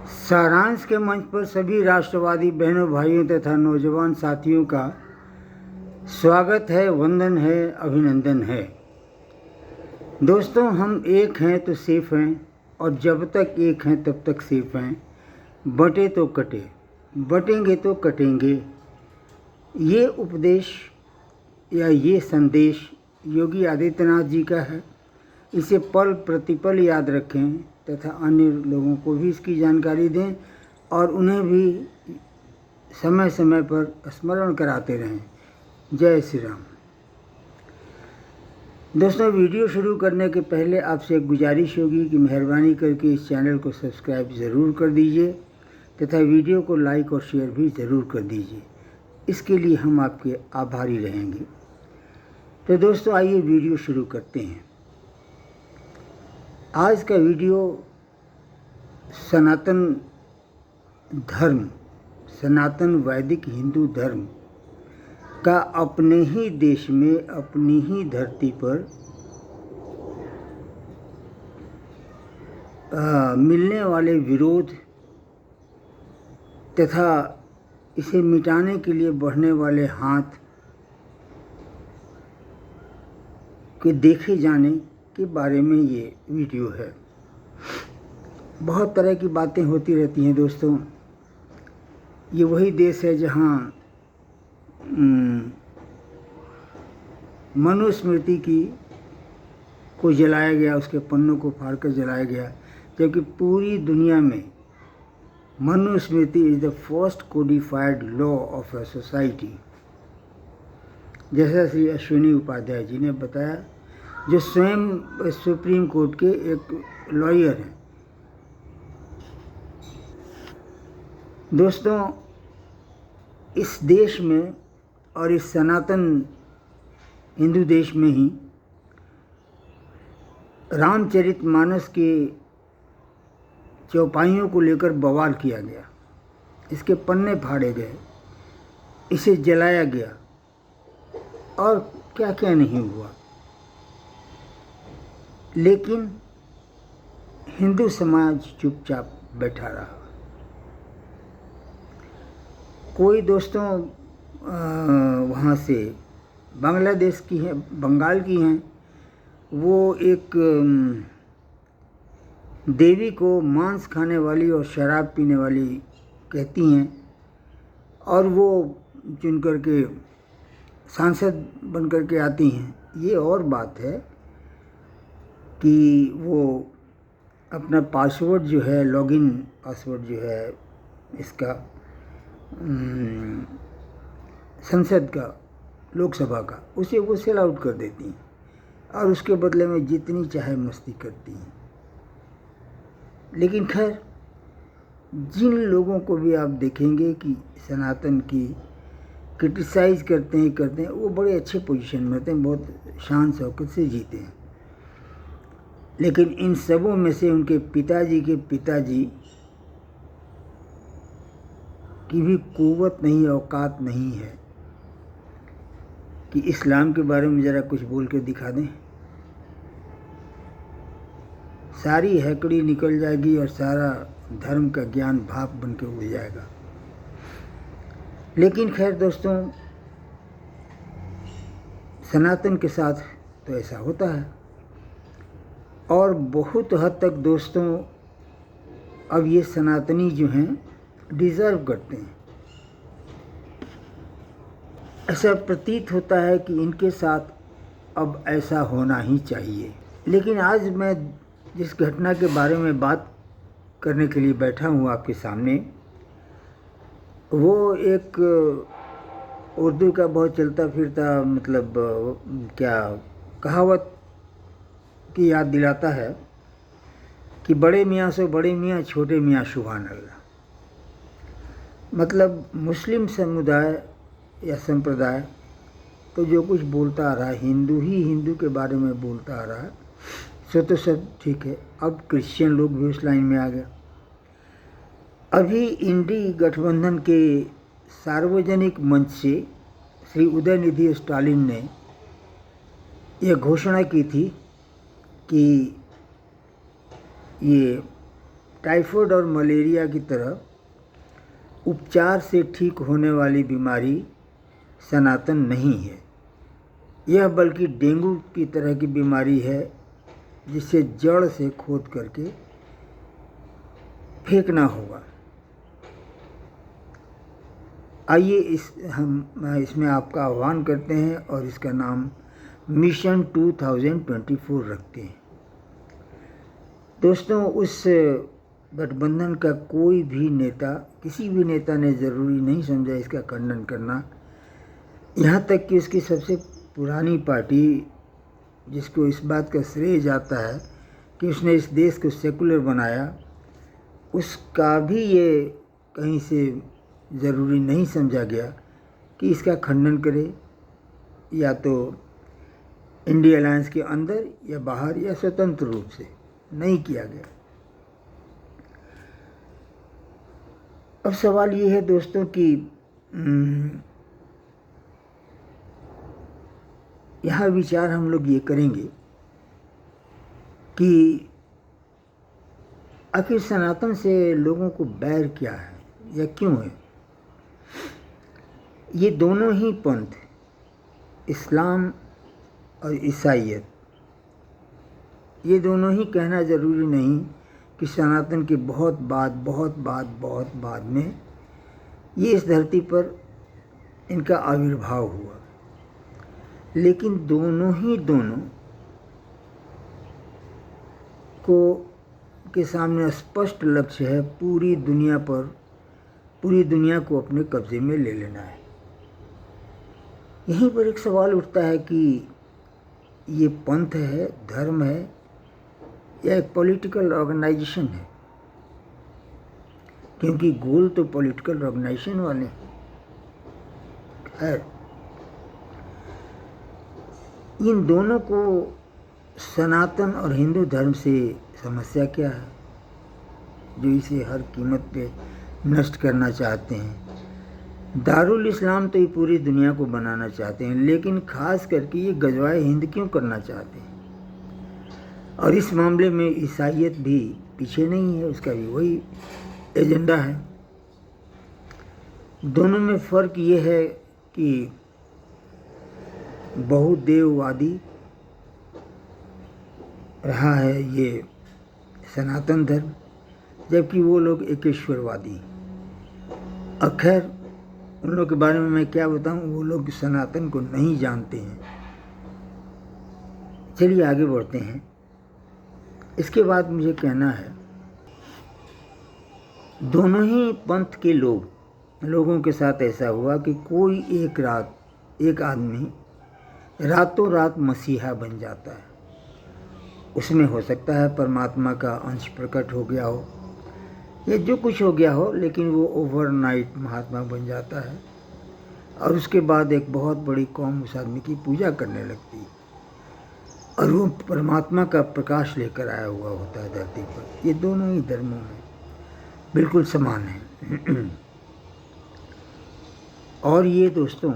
सारांश के मंच पर सभी राष्ट्रवादी बहनों भाइयों तथा नौजवान साथियों का स्वागत है, वंदन है, अभिनंदन है। दोस्तों, हम एक हैं तो सेफ हैं और जब तक एक हैं तब तक सेफ हैं। बटे तो कटे, बटेंगे तो कटेंगे। ये उपदेश या ये संदेश योगी आदित्यनाथ जी का है। इसे पल प्रतिपल याद रखें तथा अन्य लोगों को भी इसकी जानकारी दें और उन्हें भी समय समय पर स्मरण कराते रहें। जय श्री राम। दोस्तों, वीडियो शुरू करने के पहले आपसे एक गुजारिश होगी कि मेहरबानी करके इस चैनल को सब्सक्राइब ज़रूर कर दीजिए तथा वीडियो को लाइक और शेयर भी ज़रूर कर दीजिए। इसके लिए हम आपके आभारी रहेंगे। तो दोस्तों, आइए वीडियो शुरू करते हैं। आज का वीडियो सनातन धर्म, सनातन वैदिक हिंदू धर्म का अपने ही देश में, अपनी ही धरती पर मिलने वाले विरोध तथा इसे मिटाने के लिए बढ़ने वाले हाथ के देखे जाने के बारे में ये वीडियो है। बहुत तरह की बातें होती रहती हैं दोस्तों। ये वही देश है जहाँ मनुस्मृति को जलाया गया, उसके पन्नों को फाड़कर जलाया गया, जबकि पूरी दुनिया में Manusmriti is the first codified law of a society, जैसा श्री अश्विनी उपाध्याय जी ने बताया, जो स्वयं सुप्रीम कोर्ट के एक लॉयर हैं। दोस्तों, इस देश में और इस सनातन हिंदू देश में ही रामचरितमानस के चौपाइयों को लेकर बवाल किया गया, इसके पन्ने फाड़े गए, इसे जलाया गया और क्या क्या नहीं हुआ। लेकिन हिंदू समाज चुपचाप बैठा रहा। कोई दोस्तों वहाँ से बांग्लादेश की हैं, बंगाल की हैं, वो एक देवी को मांस खाने वाली और शराब पीने वाली कहती हैं और वो चुन करके सांसद बन करके आती हैं। ये और बात है कि वो अपना पासवर्ड जो है, लॉगिन पासवर्ड जो है इसका संसद का, लोकसभा का, उसे वो सेल आउट कर देती हैं और उसके बदले में जितनी चाहे मस्ती करती हैं। लेकिन खैर, जिन लोगों को भी आप देखेंगे कि सनातन की क्रिटिसाइज़ करते हैं, वो बड़े अच्छे पोजीशन में होते हैं, बहुत शान शौकत से जीते हैं। लेकिन इन सबों में से उनके पिताजी के पिताजी की भी कुव्वत नहीं, औकात नहीं है कि इस्लाम के बारे में ज़रा कुछ बोल के दिखा दें। सारी हैकड़ी निकल जाएगी और सारा धर्म का ज्ञान भाप बन के उड़ जाएगा। लेकिन खैर दोस्तों, सनातन के साथ तो ऐसा होता है और बहुत हद तक दोस्तों अब ये सनातनी जो हैं डिज़र्व करते हैं। ऐसा प्रतीत होता है कि इनके साथ अब ऐसा होना ही चाहिए। लेकिन आज मैं जिस घटना के बारे में बात करने के लिए बैठा हूँ आपके सामने, वो एक उर्दू का बहुत चलता फिरता मतलब क्या कहावत की याद दिलाता है कि बड़े मियाँ से बड़े मियाँ, छोटे मियाँ सुभान अल्लाह। मतलब मुस्लिम समुदाय या संप्रदाय तो जो कुछ बोलता आ रहा है, हिंदू ही हिंदू के बारे में बोलता आ रहा है, सो तो सब ठीक है। अब क्रिश्चियन लोग भी उस लाइन में आ गए। अभी इंडी गठबंधन के सार्वजनिक मंच से श्री उदयनिधि स्टालिन ने यह घोषणा की थी कि ये टाइफाइड और मलेरिया की तरह उपचार से ठीक होने वाली बीमारी सनातन नहीं है। यह बल्कि डेंगू की तरह की बीमारी है जिसे जड़ से खोद करके फेंकना होगा। आइए हम इसमें आपका आह्वान करते हैं और इसका नाम मिशन 2024 रखते हैं। दोस्तों, उस गठबंधन का कोई भी नेता, किसी भी नेता ने ज़रूरी नहीं समझा इसका खंडन करना। यहाँ तक कि उसकी सबसे पुरानी पार्टी, जिसको इस बात का श्रेय जाता है कि उसने इस देश को सेकुलर बनाया, उसका भी ये कहीं से ज़रूरी नहीं समझा गया कि इसका खंडन करे, या तो इंडिया अलायंस के अंदर या बाहर या स्वतंत्र रूप से। नहीं किया गया। अब सवाल ये है दोस्तों कि यहाँ विचार हम लोग ये करेंगे कि आखिर सनातन से लोगों को बैर क्या है या क्यों है। ये दोनों ही पंथ, इस्लाम और ईसाईयत, ये दोनों ही कहना ज़रूरी नहीं कि सनातन के बहुत बाद में ये इस धरती पर इनका आविर्भाव हुआ, लेकिन दोनों को के सामने स्पष्ट लक्ष्य है पूरी दुनिया को अपने कब्जे में ले लेना है। यहीं पर एक सवाल उठता है कि ये पंथ है, धर्म है, या एक पॉलिटिकल ऑर्गेनाइजेशन है, क्योंकि गोल तो पॉलिटिकल ऑर्गेनाइजेशन वाले है। इन दोनों को सनातन और हिंदू धर्म से समस्या क्या है जो इसे हर कीमत पे नष्ट करना चाहते हैं। दारुल इस्लाम तो ये पूरी दुनिया को बनाना चाहते हैं, लेकिन ख़ास करके ये गजवाए हिंद क्यों करना चाहते हैं। और इस मामले में ईसाईयत भी पीछे नहीं है, उसका भी वही एजेंडा है। दोनों में फ़र्क ये है कि बहुदेववादी रहा है ये सनातन धर्म, जबकि वो लोग एकेश्वरवादी। खैर, उन लोग के बारे में मैं क्या बताऊं, वो लोग सनातन को नहीं जानते हैं। चलिए आगे बढ़ते हैं। इसके बाद मुझे कहना है, दोनों ही पंथ के लोगों के साथ ऐसा हुआ कि कोई एक आदमी रातों रात मसीहा बन जाता है। उसमें हो सकता है परमात्मा का अंश प्रकट हो गया हो या जो कुछ हो गया हो, लेकिन वो ओवरनाइट महात्मा बन जाता है और उसके बाद एक बहुत बड़ी कौम उस आदमी की पूजा करने लगती है और वो परमात्मा का प्रकाश लेकर आया हुआ होता है धरती पर। ये दोनों ही धर्मों में बिल्कुल समान है। और ये दोस्तों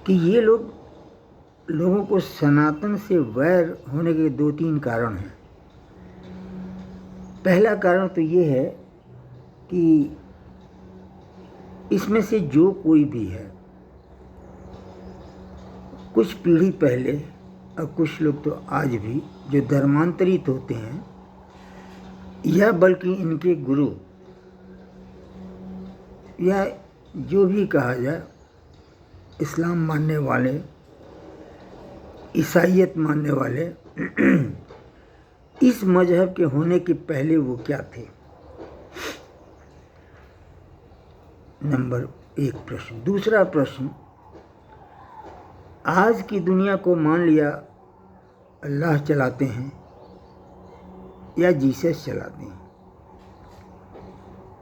कि ये लोगों को सनातन से वैर होने के 2-3 कारण हैं। पहला कारण तो ये है कि इसमें से जो कोई भी है, कुछ पीढ़ी पहले और कुछ लोग तो आज भी जो धर्मांतरित होते हैं, या बल्कि इनके गुरु या जो भी कहा जाए, इस्लाम मानने वाले, ईसाईयत मानने वाले, इस मजहब के होने के पहले वो क्या थे। नंबर 1 प्रश्न। दूसरा प्रश्न, आज की दुनिया को मान लिया अल्लाह चलाते हैं या जीसस चलाते हैं,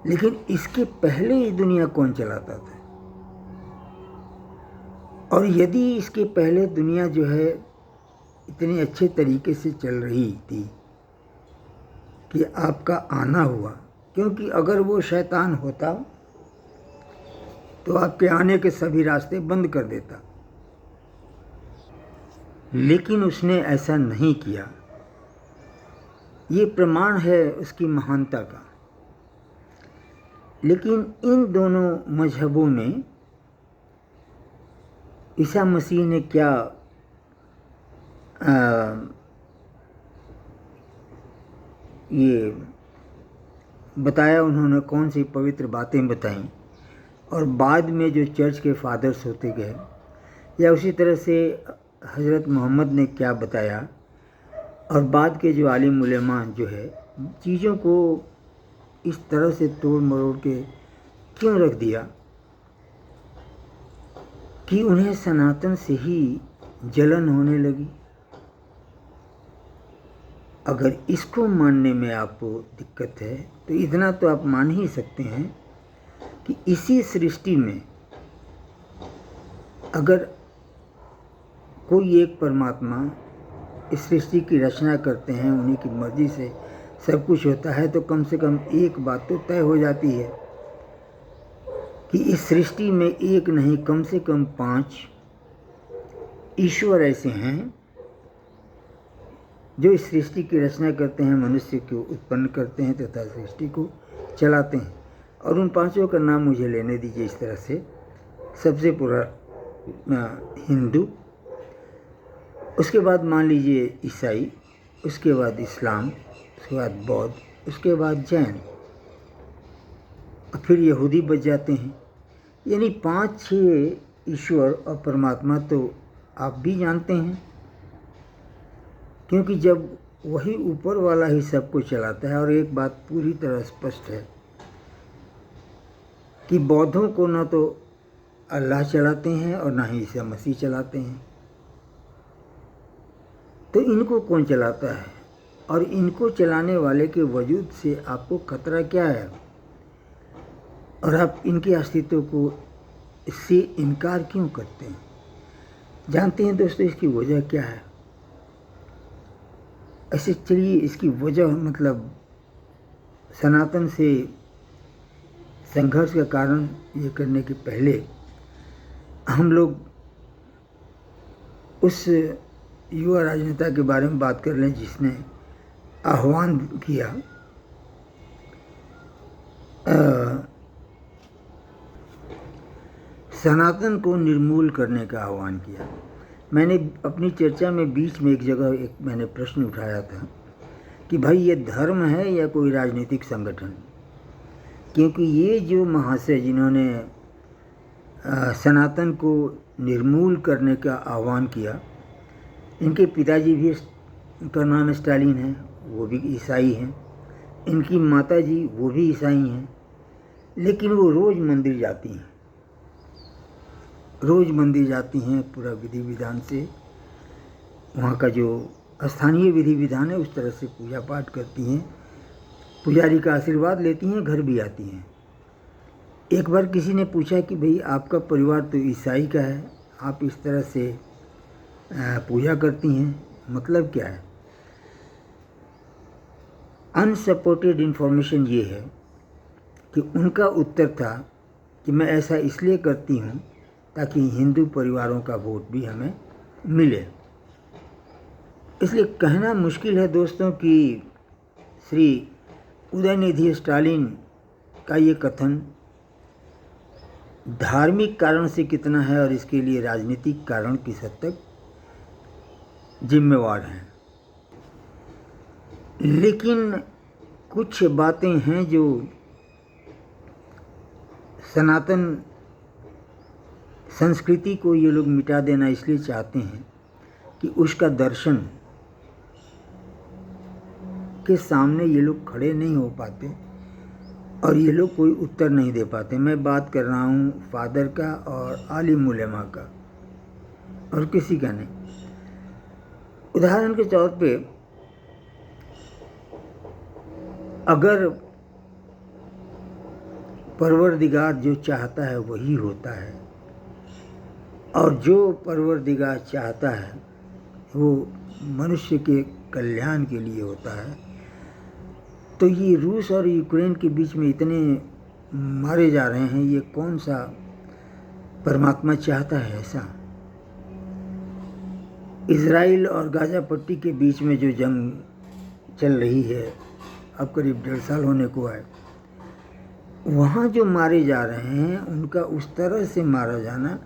लेकिन इसके पहले ये दुनिया कौन चलाता था। और यदि इसके पहले दुनिया जो है इतने अच्छे तरीके से चल रही थी कि आपका आना हुआ, क्योंकि अगर वो शैतान होता तो आपके आने के सभी रास्ते बंद कर देता, लेकिन उसने ऐसा नहीं किया। ये प्रमाण है उसकी महानता का। लेकिन इन दोनों मजहबों में ईसा मसीह ने क्या ये बताया, उन्होंने कौन सी पवित्र बातें बताईं, और बाद में जो चर्च के फादर्स होते गए, या उसी तरह से हज़रत मोहम्मद ने क्या बताया, और बाद के जो आलिम उलेमा जो है चीज़ों को इस तरह से तोड़ मरोड़ के क्यों रख दिया कि उन्हें सनातन से ही जलन होने लगी। अगर इसको मानने में आपको दिक्कत है तो इतना तो आप मान ही सकते हैं कि इसी सृष्टि में अगर कोई एक परमात्मा इस सृष्टि की रचना करते हैं, उन्हीं की मर्जी से सब कुछ होता है, तो कम से कम एक बात तो तय हो जाती है कि इस सृष्टि में एक नहीं कम से कम 5 ईश्वर ऐसे हैं जो इस सृष्टि की रचना करते हैं, मनुष्य को उत्पन्न करते हैं तथा सृष्टि को चलाते हैं। और उन 5 का नाम मुझे लेने दीजिए इस तरह से। सबसे पूरा हिंदू, उसके बाद मान लीजिए ईसाई, उसके बाद इस्लाम, उसके बाद बौद्ध, उसके बाद जैन, और फिर यहूदी बच जाते हैं। यानी 5-6 ईश्वर और परमात्मा तो आप भी जानते हैं, क्योंकि जब वही ऊपर वाला ही सब कुछ चलाता है। और एक बात पूरी तरह स्पष्ट है कि बौद्धों को न तो अल्लाह चलाते हैं और ना ही ईसा मसीह चलाते हैं, तो इनको कौन चलाता है? और इनको चलाने वाले के वजूद से आपको खतरा क्या है, और आप इनके अस्तित्व को इससे इनकार क्यों करते हैं? जानते हैं दोस्तों इसकी वजह क्या है? ऐसे चलिए इसकी वजह मतलब सनातन से संघर्ष का कारण ये करने के पहले हम लोग उस युवा राजनेता के बारे में बात कर लें जिसने आह्वान किया सनातन को निर्मूल करने का आह्वान किया। मैंने अपनी चर्चा में बीच में एक जगह मैंने प्रश्न उठाया था कि भाई ये धर्म है या कोई राजनीतिक संगठन? क्योंकि ये जो महाशय जिन्होंने सनातन को निर्मूल करने का आह्वान किया, इनके पिताजी भी, उनका नाम स्टालिन है, वो भी ईसाई हैं, इनकी माताजी वो भी ईसाई हैं, लेकिन वो रोज़ मंदिर जाती हैं, रोज़ मंदिर जाती हैं, पूरा विधि विधान से वहाँ का जो स्थानीय विधि विधान है उस तरह से पूजा पाठ करती हैं, पुजारी का आशीर्वाद लेती हैं, घर भी आती हैं। एक बार किसी ने पूछा कि भाई आपका परिवार तो ईसाई का है, आप इस तरह से पूजा करती हैं, मतलब क्या है? अनसपोर्टेड इन्फॉर्मेशन ये है कि उनका उत्तर था कि मैं ऐसा इसलिए करती हूँ ताकि हिंदू परिवारों का वोट भी हमें मिले। इसलिए कहना मुश्किल है दोस्तों कि श्री उदयनिधि स्टालिन का ये कथन धार्मिक कारण से कितना है और इसके लिए राजनीतिक कारण किस हद तक जिम्मेवार हैं। लेकिन कुछ बातें हैं जो सनातन संस्कृति को ये लोग मिटा देना इसलिए चाहते हैं कि उसका दर्शन के सामने ये लोग खड़े नहीं हो पाते और ये लोग कोई उत्तर नहीं दे पाते। मैं बात कर रहा हूँ फादर का और आलिम उलेमा का, और किसी का नहीं। उदाहरण के तौर पे अगर परवरदिगार जो चाहता है वही होता है, और जो परवरदिगार चाहता है वो मनुष्य के कल्याण के लिए होता है, तो ये रूस और यूक्रेन के बीच में इतने मारे जा रहे हैं, ये कौन सा परमात्मा चाहता है ऐसा? इज़राइल और गाज़ा पट्टी के बीच में जो जंग चल रही है, अब करीब 1.5 साल होने को है, वहाँ जो मारे जा रहे हैं उनका उस तरह से मारा जाना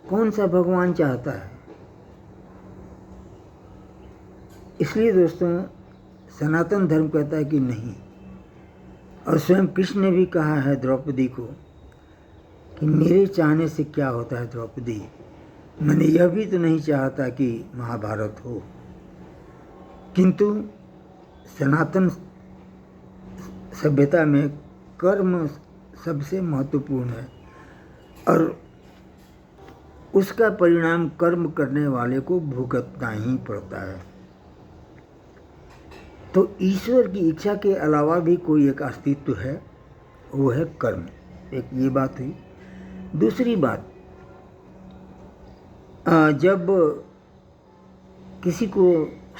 कौन सा भगवान चाहता है? इसलिए दोस्तों सनातन धर्म कहता है कि नहीं, और स्वयं कृष्ण ने भी कहा है द्रौपदी को कि मेरे चाहने से क्या होता है द्रौपदी, मैंने यह भी तो नहीं चाहता कि महाभारत हो। किंतु सनातन सभ्यता में कर्म सबसे महत्वपूर्ण है और उसका परिणाम कर्म करने वाले को भुगतना ही पड़ता है। तो ईश्वर की इच्छा के अलावा भी कोई एक अस्तित्व है, वो है कर्म। एक ये बात हुई। दूसरी बात, जब किसी को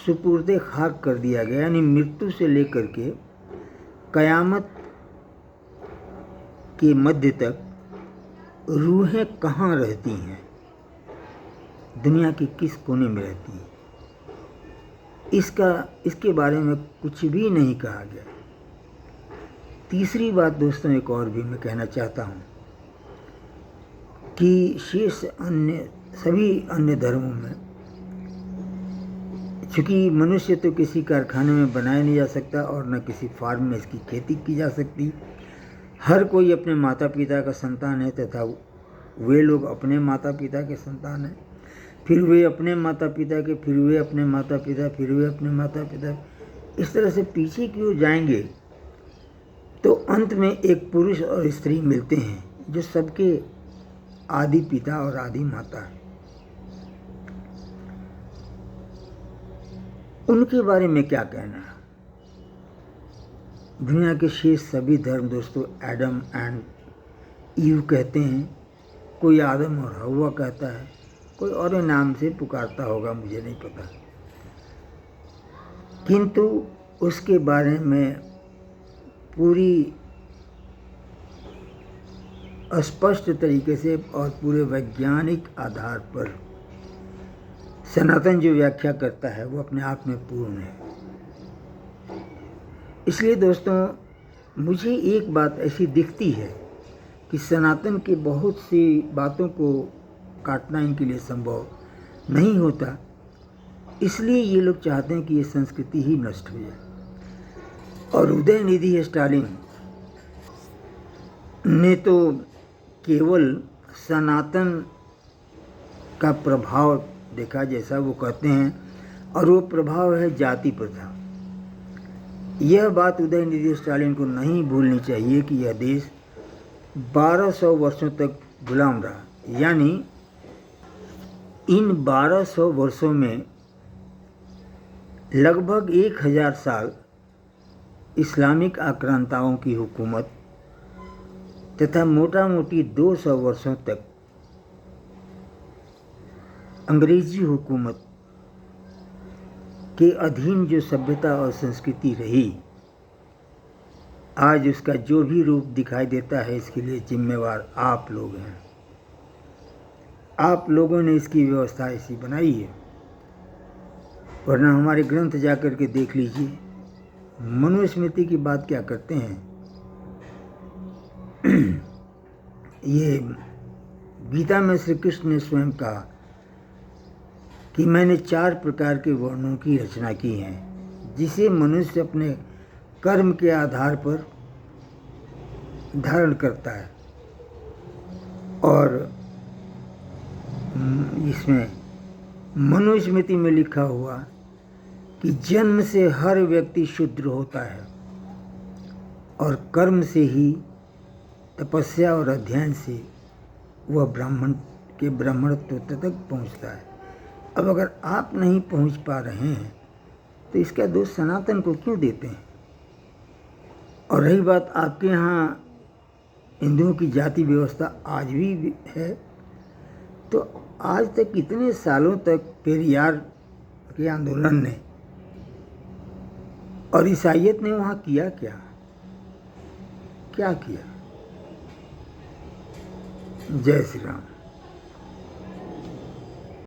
सुपुर्दे खाक कर दिया गया, यानी मृत्यु से लेकर के कयामत के मध्य तक रूहें कहाँ रहती हैं, दुनिया के किस कोने में रहती हैं, इसके बारे में कुछ भी नहीं कहा गया। तीसरी बात दोस्तों एक और भी मैं कहना चाहता हूँ कि शेष सभी अन्य धर्मों में, चूँकि मनुष्य तो किसी कारखाने में बनाया नहीं जा सकता और न किसी फार्म में इसकी खेती की जा सकती, हर कोई अपने माता पिता का संतान है तथा वे लोग अपने माता पिता के संतान हैं, फिर वे अपने माता पिता के, फिर वे अपने माता पिता, फिर वे अपने माता पिता, इस तरह से पीछे क्यों जाएंगे तो अंत में एक पुरुष और स्त्री मिलते हैं जो सबके आदि पिता और आदि माता है। उनके बारे में क्या कहना है? दुनिया के शेष सभी धर्म दोस्तों एडम एंड ईव कहते हैं, कोई आदम और हव्वा कहता है, कोई और नाम से पुकारता होगा, मुझे नहीं पता, किंतु उसके बारे में पूरी स्पष्ट तरीके से और पूरे वैज्ञानिक आधार पर सनातन जो व्याख्या करता है वो अपने आप में पूर्ण है। इसलिए दोस्तों मुझे एक बात ऐसी दिखती है कि सनातन की बहुत सी बातों को काटना इनके लिए संभव नहीं होता, इसलिए ये लोग चाहते हैं कि ये संस्कृति ही नष्ट हो जाए। और उदयनिधि स्टालिन ने तो केवल सनातन का प्रभाव देखा, जैसा वो कहते हैं, और वो प्रभाव है जाति प्रथा। यह बात उदयनिधि स्टालिन को नहीं भूलनी चाहिए कि यह देश 1200 वर्षों तक गुलाम रहा, यानी इन 1200 वर्षों में लगभग 1000 साल इस्लामिक आक्रांताओं की हुकूमत तथा मोटा मोटी 200 वर्षों तक अंग्रेजी हुकूमत के अधीन जो सभ्यता और संस्कृति रही, आज उसका जो भी रूप दिखाई देता है इसके लिए जिम्मेवार आप लोग हैं। आप लोगों ने इसकी व्यवस्था ऐसी बनाई है, वरना हमारे ग्रंथ जाकर के देख लीजिए, मनुस्मृति की बात क्या करते हैं। ये गीता में श्री कृष्ण ने स्वयं कहा कि मैंने 4 प्रकार के वर्णों की रचना की है, जिसे मनुष्य अपने कर्म के आधार पर धारण करता है। और इसमें मनुस्मृति में लिखा हुआ कि जन्म से हर व्यक्ति शूद्र होता है और कर्म से ही, तपस्या और अध्ययन से वह ब्राह्मण के ब्राह्मणत्व तक पहुंचता है। अब अगर आप नहीं पहुंच पा रहे हैं तो इसका दोष सनातन को क्यों देते हैं? और रही बात आपके यहाँ हिंदुओं की जाति व्यवस्था आज भी है, तो आज तक कितने सालों तक पेरियार के आंदोलन ने और ईसाइयत ने वहाँ किया क्या किया? जय श्री राम।